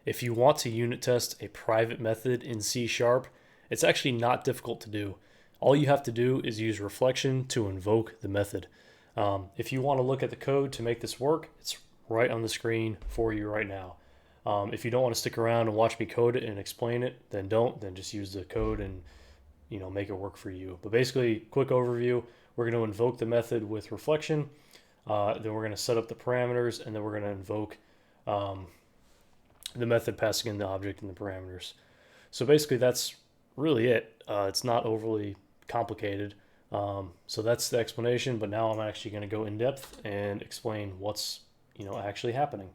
If you want to unit test a private method in C Sharp, it's actually not difficult to do. All you have to do is use reflection to invoke the method. If you want to look at the code to make this work, it's right on the screen for you right now. If you don't want to stick around and watch me code it and explain it, then don't. Then just use the code and make it work for you. But basically, quick overview: we're going to invoke the method with reflection. Then we're going to set up the parameters, and then we're going to invoke the method passing in the object and the parameters. So basically, that's really it. It's not overly complicated. So that's the explanation. But now I'm actually going to go in depth and explain what's actually happening.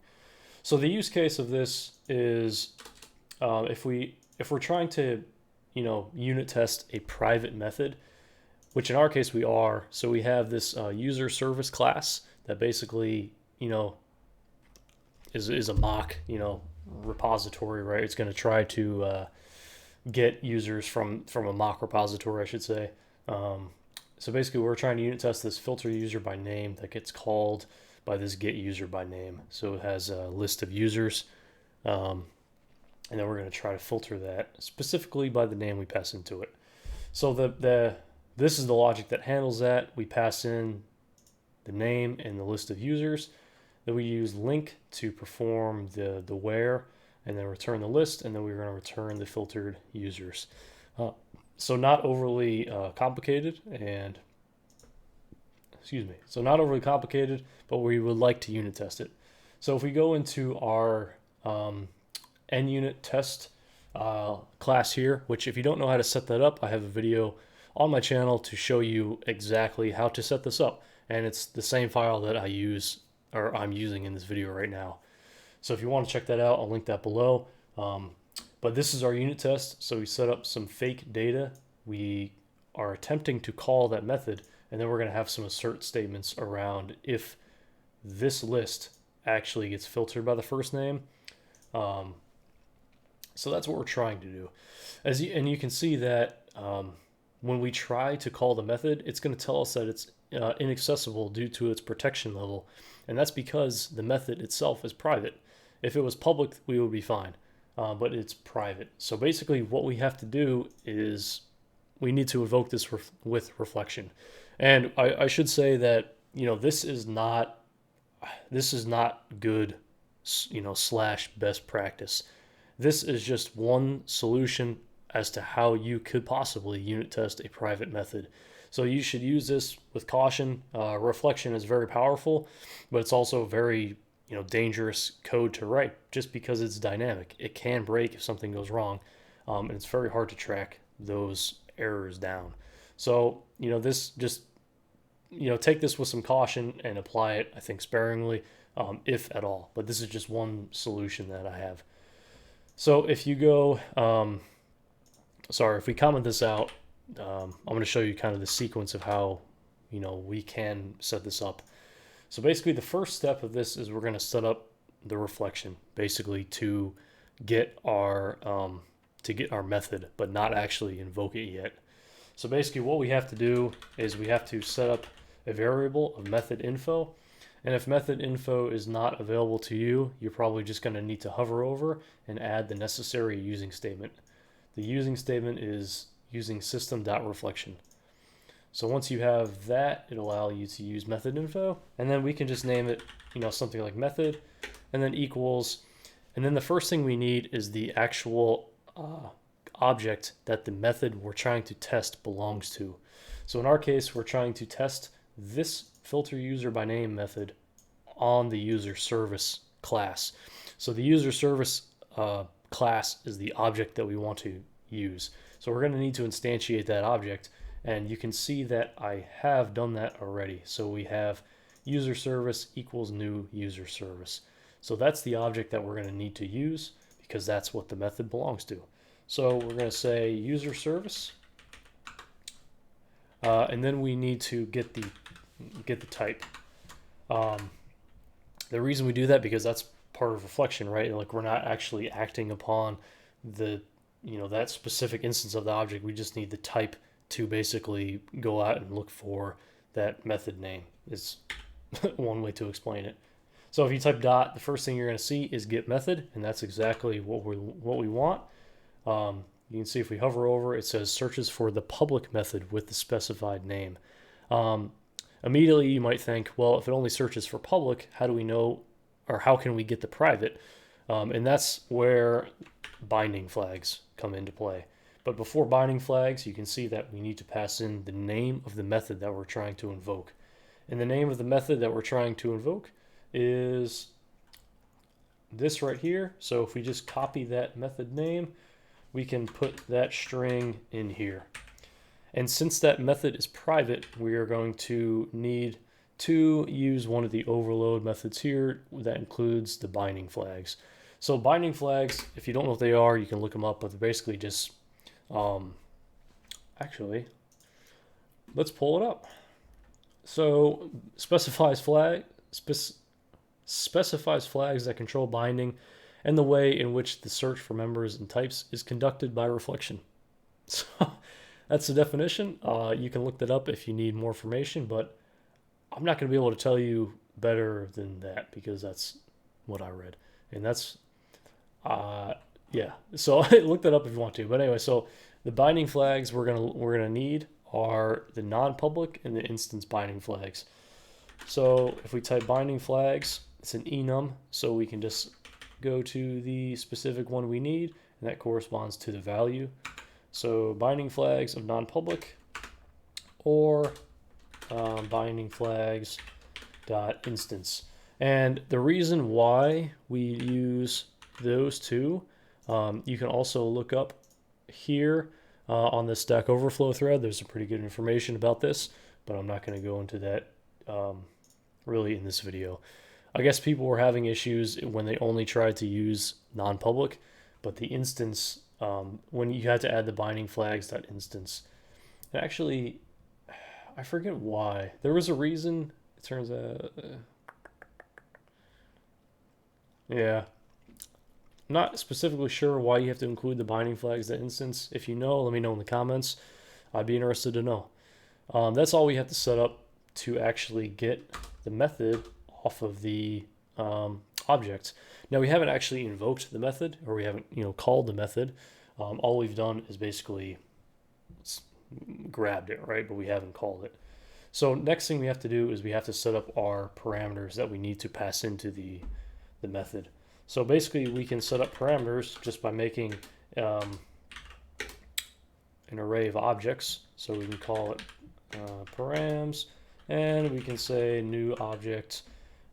So the use case of this is if we're trying to unit test a private method, which in our case we are. So we have this user service class that basically is a mock repository, right? It's going to try to get users from a mock repository, I should say. So basically, we're trying to unit test this filter user by name that gets called by this get user by name. So it has a list of users, and then we're going to try to filter that specifically by the name we pass into it. So this is the logic that handles that. We pass in the name and the list of users. Then we use link to perform the where, and then return the list, and then we're going to return the filtered users. So not overly complicated, but we would like to unit test it. So if we go into our NUnit test class here, which if you don't know how to set that up, I have a video on my channel to show you exactly how to set this up. And it's the same file that I'm using in this video right now. So if you want to check that out, I'll link that below. But this is our unit test. So we set up some fake data. We are attempting to call that method, and then we're going to have some assert statements around if this list actually gets filtered by the first name. So that's what we're trying to do. And you can see that when we try to call the method, it's going to tell us that it's inaccessible due to its protection level. And that's because the method itself is private. If it was public, we would be fine, but it's private. So basically what we have to do is we need to invoke this with reflection. And I should say that, this is not good, / best practice. This is just one solution as to how you could possibly unit test a private method. So you should use this with caution. Reflection is very powerful, but it's also very dangerous code to write just because it's dynamic. It can break if something goes wrong, and it's very hard to track those errors down. So this just take this with some caution and apply it, I think, sparingly, if at all. But this is just one solution that I have. So if you go, if we comment this out, I'm going to show you kind of the sequence of how we can set this up. So basically the first step of this is we're going to set up the reflection basically to get our method, but not actually invoke it yet. So basically what we have to do is we have to set up a variable of method info. And if method info is not available to you, you're probably just going to need to hover over and add the necessary using statement. The using statement is using system.reflection. So once you have that, it'll allow you to use method info, and then we can just name it, something like method, and then equals, and then the first thing we need is the actual object that the method we're trying to test belongs to. So in our case, we're trying to test this filter user by name method on the user service class. So the user service class is the object that we want to use. So we're going to need to instantiate that object, and you can see that I have done that already. So we have user service equals new user service. So that's the object that we're going to need to use because that's what the method belongs to. So we're going to say user service, and then we need to get the type. The reason we do that because that's part of reflection, right? Like we're not actually acting upon the that specific instance of the object. We just need the type to basically go out and look for that method name is one way to explain it. So if you type dot, the first thing you're going to see is get method, and that's exactly what we want. You can see if we hover over, it says searches for the public method with the specified name. Immediately you might think, well, if it only searches for public, how do we know, or how can we get the private? And that's where binding flags come into play. But before binding flags, you can see that we need to pass in the name of the method that we're trying to invoke. And the name of the method that we're trying to invoke is this right here. So if we just copy that method name, we can put that string in here. And since that method is private, we are going to need to use one of the overload methods here that includes the binding flags. So binding flags, if you don't know what they are, you can look them up, but they're basically just, actually, let's pull it up. So specifies flags that control binding and the way in which the search for members and types is conducted by reflection. So that's the definition. You can look that up if you need more information, but I'm not going to be able to tell you better than that because that's what I read. And that's, yeah. So look that up if you want to. But anyway, so the binding flags we're gonna need are the non-public and the instance binding flags. So if we type binding flags, it's an enum, so we can just go to the specific one we need, and that corresponds to the value. So binding flags of non-public or binding flags dot instance. And the reason why we use those two, you can also look up here on the Stack Overflow thread. There's some pretty good information about this, but I'm not going to go into that really in this video. I guess people were having issues when they only tried to use non-public, but the instance, when you had to add the binding flags, that instance, and actually, I forget why. There was a reason, it turns out, yeah. I'm not specifically sure why you have to include the binding flags, that instance. If you know, let me know in the comments. I'd be interested to know. That's all we have to set up to actually get the method off of the object. Now we haven't actually invoked the method, or we haven't called the method. All we've done is basically grabbed it, right? But we haven't called it. So next thing we have to do is we have to set up our parameters that we need to pass into the method. So basically we can set up parameters just by making an array of objects. So we can call it params, and we can say new object,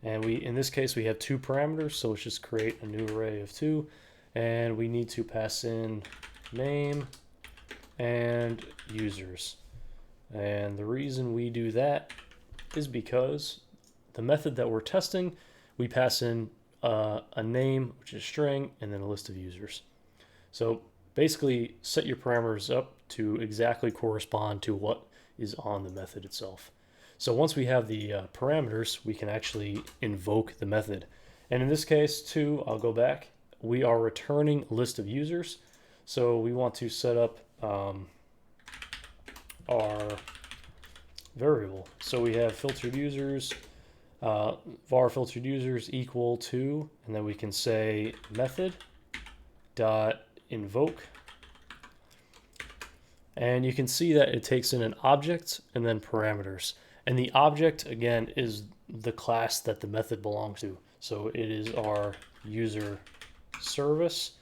and in this case we have two parameters, so let's just create a new array of two, and we need to pass in name and users. And the reason we do that is because the method that we're testing, we pass in a name, which is string, and then a list of users. So basically set your parameters up to exactly correspond to what is on the method itself. So once we have the parameters, we can actually invoke the method. And in this case too, I'll go back, we are returning a list of users. So we want to set up our variable. So we have filtered users, var filtered users equal to, and then we can say method dot invoke, and you can see that it takes in an object and then parameters, and the object again is the class that the method belongs to. So it is our user service,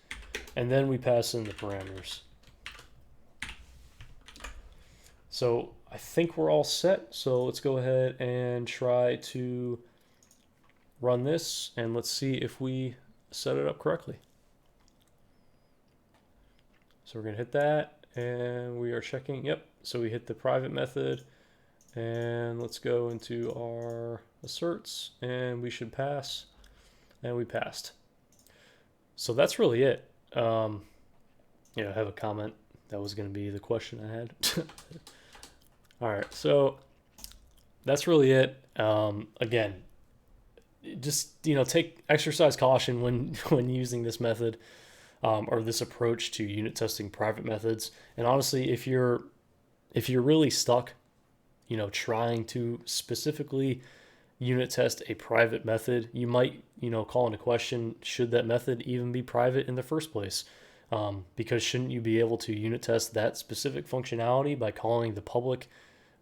and then we pass in the parameters. So I think we're all set. So let's go ahead and try to run this, and let's see if we set it up correctly. So we're going to hit that, and we are checking. Yep. So we hit the private method, and let's go into our asserts, and we should pass, and we passed. So that's really it. I have a comment. That was going to be the question I had. All right, so that's really it. Again, just exercise caution when using this method or this approach to unit testing private methods. And honestly, if you're really stuck, trying to specifically unit test a private method, you might, call into question, should that method even be private in the first place? Because shouldn't you be able to unit test that specific functionality by calling the public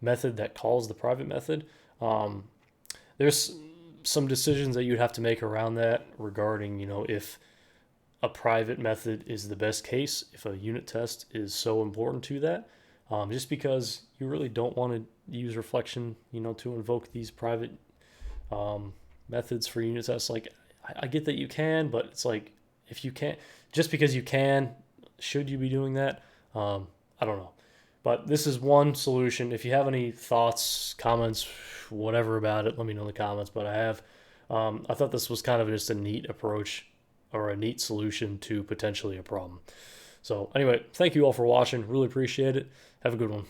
method that calls the private method? There's some decisions that you'd have to make around that regarding, if a private method is the best case, if a unit test is so important to that, just because you really don't want to use reflection, to invoke these private methods for unit tests. Like, I get that you can, but it's like, if you can't, just because you can, should you be doing that? I don't know. But this is one solution. If you have any thoughts, comments, whatever about it, let me know in the comments. But I thought this was kind of just a neat approach or a neat solution to potentially a problem. So anyway, thank you all for watching. Really appreciate it. Have a good one.